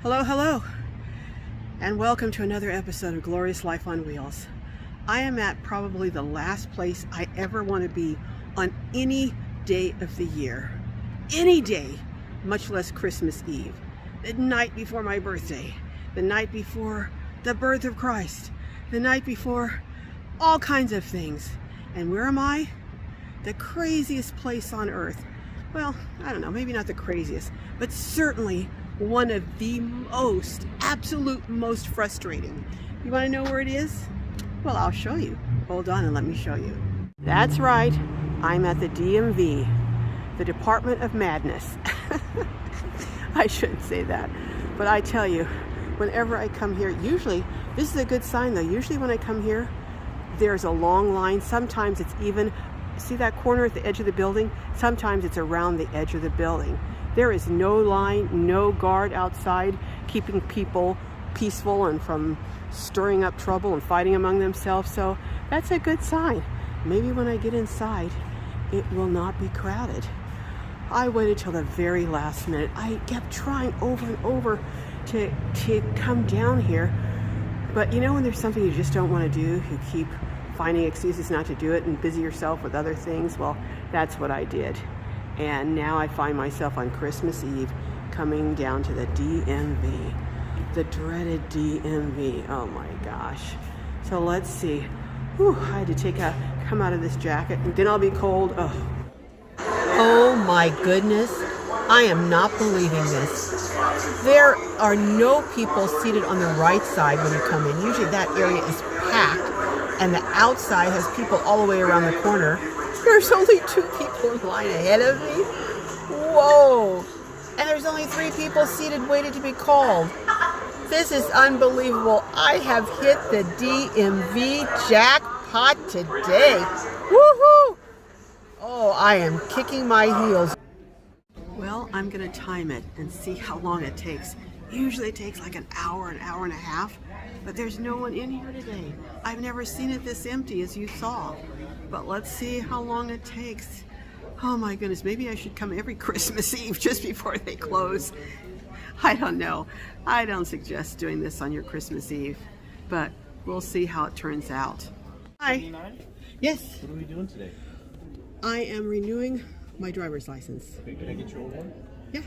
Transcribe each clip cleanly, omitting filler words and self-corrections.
Hello, hello, and welcome to another episode of Glorious Life on Wheels. I am at probably the last place I ever want to be on any day of the year. Any day, much less Christmas Eve. The night before my birthday, the night before the birth of Christ, the night before all kinds of things. And where am I? The craziest place on earth. Well, I don't know, maybe not the craziest, but certainly one of the absolute most frustrating. You want to know where it is? Well, I'll show you. Hold on and let me show you. That's right. I'm at the DMV, the Department of Madness. I shouldn't say that, but I tell you, whenever I come here, usually, this is a good sign though, usually when I come here, there's a long line. Sometimes it's even, see that corner at the edge of the building? Sometimes it's around the edge of the building. There is no line, no guard outside keeping people peaceful and from stirring up trouble and fighting among themselves. So that's a good sign. Maybe when I get inside, it will not be crowded. I waited till the very last minute. I kept trying over and over to come down here. But you know when there's something you just don't want to do, you keep finding excuses not to do it and busy yourself with other things? Well, that's what I did. And now I find myself on Christmas Eve coming down to the DMV, the dreaded DMV. Oh my gosh. So let's see. Whew, I had to come out of this jacket and then I'll be cold. Oh my goodness. I am not believing this. There are no people seated on the right side when you come in. Usually that area is packed and the outside has people all the way around the corner. There's only 2 people in line ahead of me. Whoa! And there's only 3 people seated waiting to be called. This is unbelievable. I have hit the DMV jackpot today. Woohoo! Oh, I am kicking my heels. Well, I'm going to time it and see how long it takes. Usually it takes like an hour and a half, but there's no one in here today. I've never seen it this empty as you saw. But let's see how long it takes. Oh my goodness, maybe I should come every Christmas Eve just before they close. I don't know. I don't suggest doing this on your Christmas Eve, but we'll see how it turns out. Hi. Yes. What are we doing today? I am renewing my driver's license. Okay, can I get your old one? Yeah.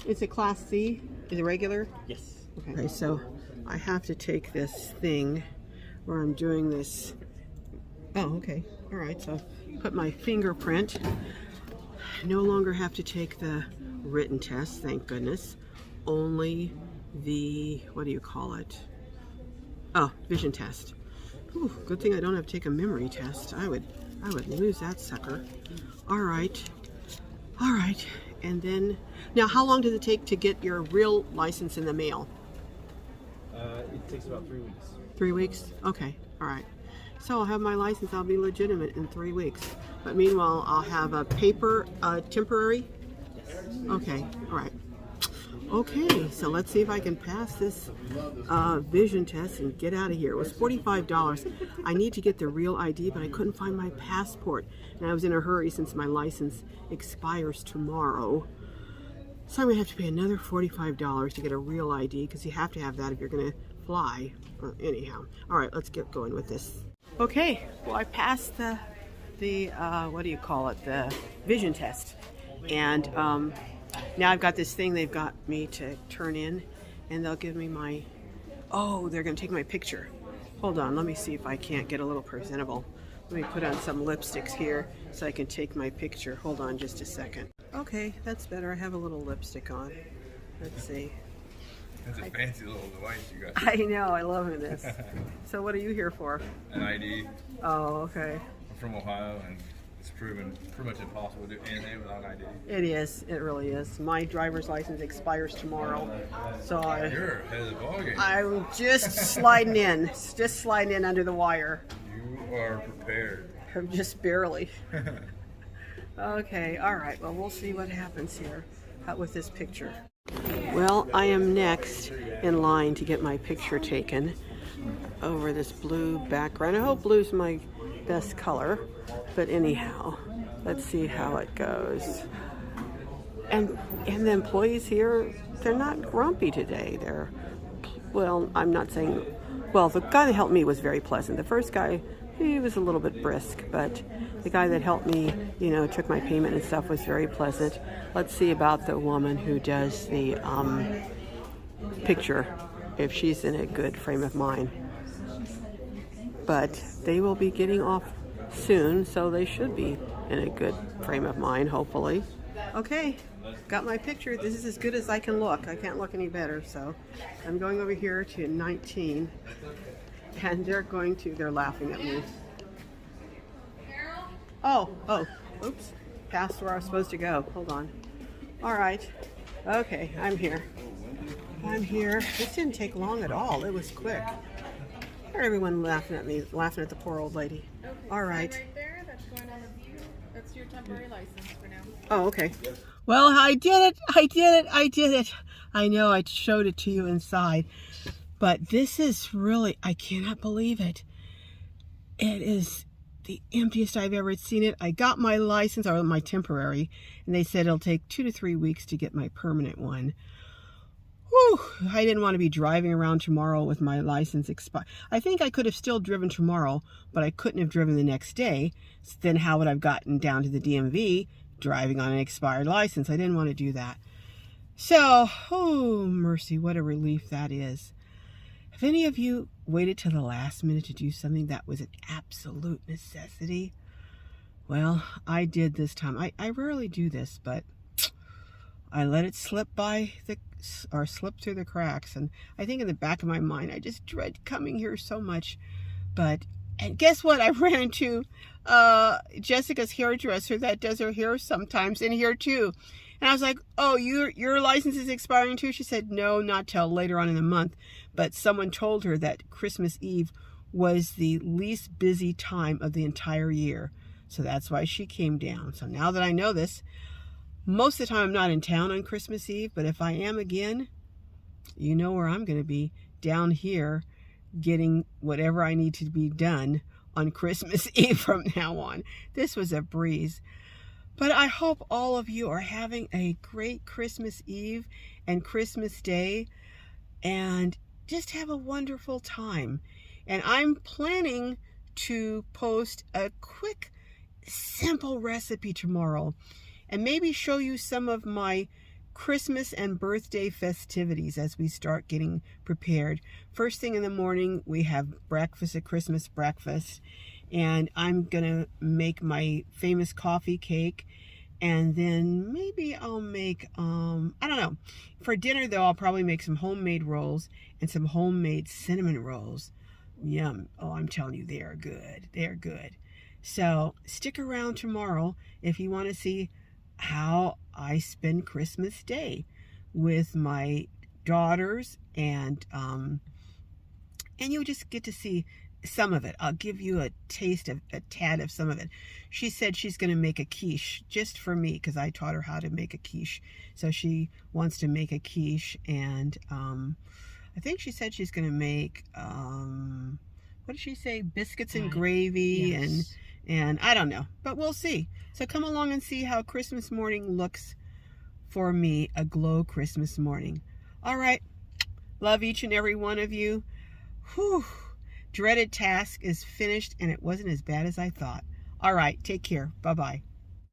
It's a Class C. Is it regular? Yes. Okay, so I have to take this thing where I'm doing this. Oh, okay. All right, so put my fingerprint. No longer have to take the written test, thank goodness. Only the, what do you call it? Oh, vision test. Ooh, good thing I don't have to take a memory test. I would lose that sucker. All right. And then, now how long does it take to get your real license in the mail? It takes about 3 weeks. 3 weeks? Okay, all right. So I'll have my license, I'll be legitimate in 3 weeks. But meanwhile, I'll have a paper, temporary? Okay, all right. Okay, so let's see if I can pass this vision test and get out of here. It was $45. I need to get the real ID, but I couldn't find my passport. And I was in a hurry since my license expires tomorrow. So I'm gonna have to pay another $45 to get a real ID, because you have to have that if you're gonna fly. Anyhow, all right, let's get going with this. Okay, well I passed the what do you call it, the vision test, and now I've got this thing they've got me to turn in, and they'll give me my, oh, they're gonna take my picture. Hold on, let me see if I can't get a little presentable. Let me put on some lipsticks here so I can take my picture. Hold on just a second. Okay, that's better. I have a little lipstick on. Let's see. That's a fancy little device you got. I know, I love this. So what are you here for? An ID. Oh, okay. I'm from Ohio, and it's proven pretty much impossible to do anything without an ID. It is. It really is. My driver's license expires tomorrow, so You're ahead of the ballgame. I'm just sliding in under the wire. You are prepared. I'm just barely. Okay, all right. Well, we'll see what happens here with this picture. Well, I am next in line to get my picture taken over this blue background. I hope blue's my best color, but anyhow, let's see how it goes. And the employees here, they're not grumpy today. They're, well, I'm not saying, well, the guy that helped me was very pleasant. The first guy, he was a little bit brisk, but the guy that helped me, you know, took my payment and stuff, was very pleasant. Let's see about the woman who does the picture, if she's in a good frame of mind. But they will be getting off soon, so they should be in a good frame of mind, hopefully. Okay, got my picture. This is as good as I can look. I can't look any better, so I'm going over here to 19, and they're laughing at me. Oh, oops, past where I was supposed to go. Hold on. All right, okay, I'm here. This didn't take long at all. It was quick. Everyone laughing at me, laughing at the poor old lady. Okay, all right. Right there, that's going on the view. That's your temporary license for now. Oh, okay. Well, I did it. I know I showed it to you inside, but this is really, I cannot believe it. It is the emptiest I've ever seen it. I got my license, or my temporary, and they said it'll take 2 to 3 weeks to get my permanent one. Whew, I didn't want to be driving around tomorrow with my license expired. I think I could have still driven tomorrow, but I couldn't have driven the next day. So then how would I have gotten down to the DMV driving on an expired license? I didn't want to do that. So, oh mercy, what a relief that is. Have any of you waited till the last minute to do something that was an absolute necessity? Well, I did this time. I rarely do this, but I let it slip through the cracks, and I think in the back of my mind I just dread coming here so much. And guess what? I ran into Jessica's hairdresser that does her hair sometimes in here too, and I was like, oh, your license is expiring too? She said no, not till later on in the month, but someone told her that Christmas Eve was the least busy time of the entire year, so that's why she came down. So now that I know this, most of the time I'm not in town on Christmas Eve, but if I am again, you know where I'm going to be, down here getting whatever I need to be done on Christmas Eve from now on. This was a breeze. But I hope all of you are having a great Christmas Eve and Christmas Day, and just have a wonderful time. And I'm planning to post a quick, simple recipe tomorrow, and maybe show you some of my Christmas and birthday festivities as we start getting prepared. First thing in the morning, we have breakfast, a Christmas breakfast, and I'm gonna make my famous coffee cake, and then maybe I'll make, I don't know. For dinner though, I'll probably make some homemade rolls and some homemade cinnamon rolls. Yum. Oh, I'm telling you, they are good. They are good. So stick around tomorrow if you want to see how I spend Christmas Day with my daughters, and you just get to see some of it. I'll give you a taste of a tad of some of it. She said she's going to make a quiche just for me because I taught her how to make a quiche. So she wants to make a quiche, and I think she said she's going to make what did she say? Biscuits and gravy. Yes. And I don't know, but we'll see. So come along and see how Christmas morning looks for me, a glow Christmas morning. All right. Love each and every one of you. Whew. Dreaded task is finished, and it wasn't as bad as I thought. All right. Take care. Bye-bye.